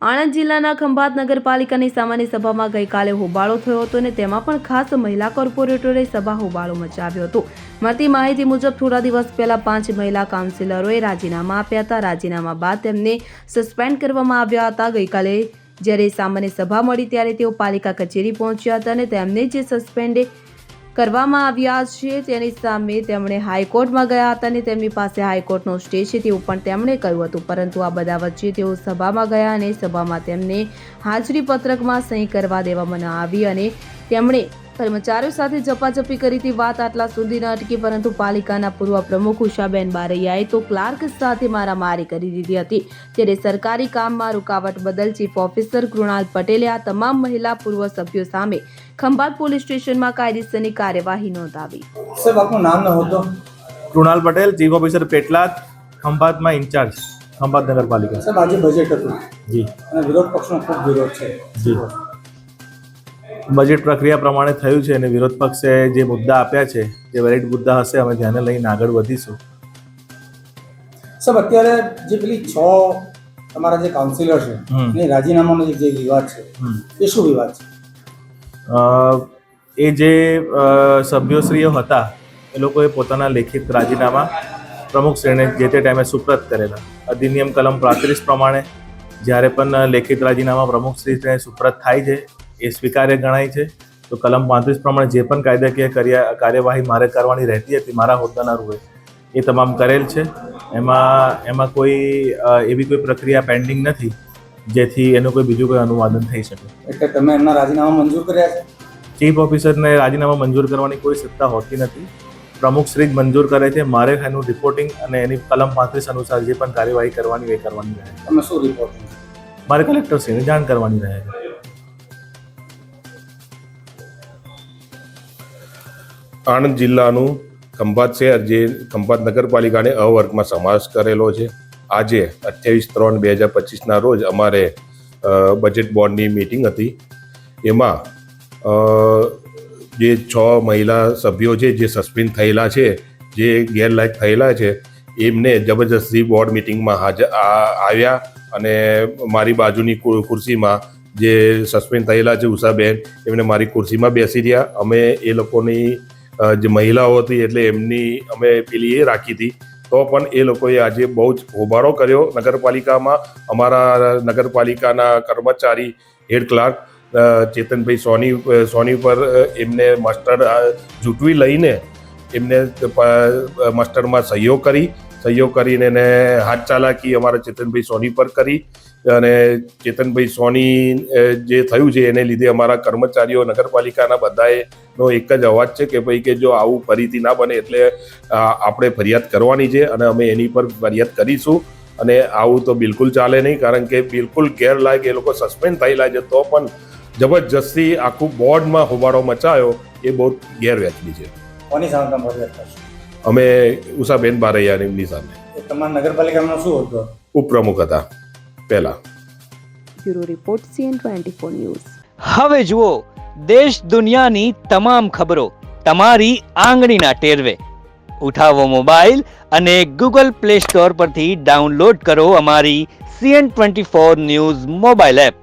આણંદ જિલ્લાના ખંભાત નગરપાલિકાની સામાન્ય સભામાં ગઈકાલે હોબાળો થયો હતો અને તેમાં પણ ખાસ મહિલા કોર્પોરેટરોએ સભા હોબાળો મચાવ્યો હતો। મળતી માહિતી મુજબ થોડા દિવસ પહેલા 5 મહિલા કાઉન્સિલરોએ રાજીનામા આપ્યા હતા। રાજીનામા બાદ તેમને સસ્પેન્ડ કરવામાં આવ્યા હતા। ગઈકાલે જ્યારે સામાન્ય સભા મળી ત્યારે તેઓ પાલિકા કચેરી પહોંચ્યા હતા અને તેમને જે સસ્પેન્ડ કરવામાં આવ્યા છે તેની સામે તેમણે હાઈકોર્ટમાં ગયા હતા અને તેમની પાસે હાઈકોર્ટનો સ્ટે છે તેવું પણ તેમણે કહ્યું હતું। પરંતુ આ બધા વચ્ચે તેઓ સભામાં ગયા અને સભામાં તેમને હાજરી પત્રકમાં સહી કરવા દેવામાં ન આવી અને તેમણે કર્મચારીઓ સાથે ઝપાઝપી કરી હતી। વાત આટલા સુધી ન અટકી, પરંતુ પાલિકાના પૂર્વ પ્રમુખ ઉષાબેન બારૈયાએ તો ક્લાર્ક સાથે મારામારી કરી દીધી હતી। ત્યારે સરકારી કામમાં રૂકાવટ બદલ ચીફ ઓફિસર કૃણાલ પટેલે આ તમામ મહિલા પૂર્વ સભ્યો સામે ખંભાત પોલીસ સ્ટેશનમાં કાયદેસરની કાર્યવાહી નોંધાવી। સાહેબ, આપનું નામ ન હતો? કૃણાલ પટેલ, ચીફ ઓફિસર પેટલાદ, ખંભાતમાં ઇન્ચાર્જ, ખંભાત નગરપાલિકા। સાહેબ, આજે બજેટ હતું જી અને વિરોધ પક્ષનો ખૂબ વિરોધ છે। જી, બજેટ પ્રક્રિયા પ્રમાણે થયું છે અને વિરોધ પક્ષે જે મુદ્દા આપ્યા છે, જે વેલિડ મુદ્દા હશે, અમે ધ્યાને લઈને આગળ વધીશું। સાહેબ, અત્યારે જે પેલી 6 તમારા જે કાઉન્સિલર છે એ રાજીનામાનો જે વિવાદ છે એ શું વિવાદ છે? એ જે સભ્યશ્રીઓ હતા એ લોકોએ પોતાના લેખિત રાજીનામા પ્રમુખશ્રીને જે તે ટાઈમે સુપ્રત કરેલા। અધિનિયમ કલમ 35 પ્રમાણે જ્યારે પણ લેખિત રાજીનામા પ્રમુખશ્રીને સુપ્રત થાય છે એ સ્વીકાર્ય ગણાય છે। તો કલમ 35 પ્રમાણે જે પણ કાયદાકીય કાર્યવાહી મારે કરવાની રહેતી હતી મારા હોદ્દાના રૂએ એ તમામ કરેલ છે। એમાં કોઈ એવી કોઈ પ્રક્રિયા પેન્ડિંગ નથી જેથી એનું કોઈ બીજું કોઈ અનુવાદન થઈ શકે। એટલે તમે એમના રાજીનામા મંજૂર કર્યા છે? ચીફ ઓફિસરને રાજીનામા મંજૂર કરવાની કોઈ સત્તા હોતી નથી, પ્રમુખશ્રી જ મંજૂર કરે છે। મારે એનું રિપોર્ટિંગ અને એની કલમ 35 અનુસાર જે પણ કાર્યવાહી કરવાની એ કરવાની રહે છે। તમે શું રિપોર્ટિંગ? મારે કલેક્ટરશ્રીને જાણ કરવાની રહે છે। આણંદ જિલ્લાનું ખંભાત શહેર જે ખંભાત નગરપાલિકાને અ વર્ગમાં સમાવેશ કરેલો છે। આજે 28/3/2025ના રોજ અમારે બજેટ બોર્ડની મિટિંગ હતી। એમાં જે 6 મહિલા સભ્યો છે જે સસ્પેન્ડ થયેલા છે, જે ગેરલાયક થયેલા છે, એમને જબરજસ્તી બોર્ડ મિટિંગમાં આવ્યા અને મારી બાજુની ખુરશીમાં જે સસ્પેન્ડ થયેલા છે ઉષાબેન, એમને મારી ખુરશીમાં બેસી રહ્યા। અમે એ લોકોની જે મહિલાઓ હતી એટલે એમની અમે પેલી એ રાખી હતી, તો પણ એ લોકોએ આજે બહુ જ હોબાળો કર્યો નગરપાલિકામાં। અમારા નગરપાલિકાના કર્મચારી હેડ ક્લાર્ક ચેતનભાઈ સોની પર એમને મસ્ટર જૂટવી લઈને એમને મસ્ટરમાં સહીઓ કરીને એને હાથ ચાલાકી અમારા ચેતનભાઈ સોની પર કરી અને ચેતનભાઈ સોની જે થયું છે એને લીધે અમારા કર્મચારીઓ નગરપાલિકાના બધાએનો એક જ અવાજ છે કે ભાઈ કે જો આવું ફરીથી ના બને એટલે આપણે ફરિયાદ કરવાની છે અને અમે એની પર ફરિયાદ કરીશું। અને આવું તો બિલકુલ ચાલે નહીં, કારણ કે બિલકુલ ગેરલાયક એ લોકો સસ્પેન્ડ થયેલા છે તો પણ જબરજસ્તી આખું બોર્ડમાં હોબાળો મચાયો એ બહુ ગેરવ્યાજબી છે। કોની સામે તમે ફરિયાદ કરશો? અમે ઉષાબેન બારૈયાની સામે। તમારા નગરપાલિકાનો શું હતો? ઉપપ્રમુખ હતા પહેલા। Bureau report CN24 news. હવે જુઓ દેશ દુનિયાની તમામ ખબરો તમારી આંગળીના ટેરવે। ઉઠાવો મોબાઈલ અને Google Play Store પરથી ડાઉનલોડ કરો અમારી CN24 ન્યૂઝ મોબાઈલ એપ।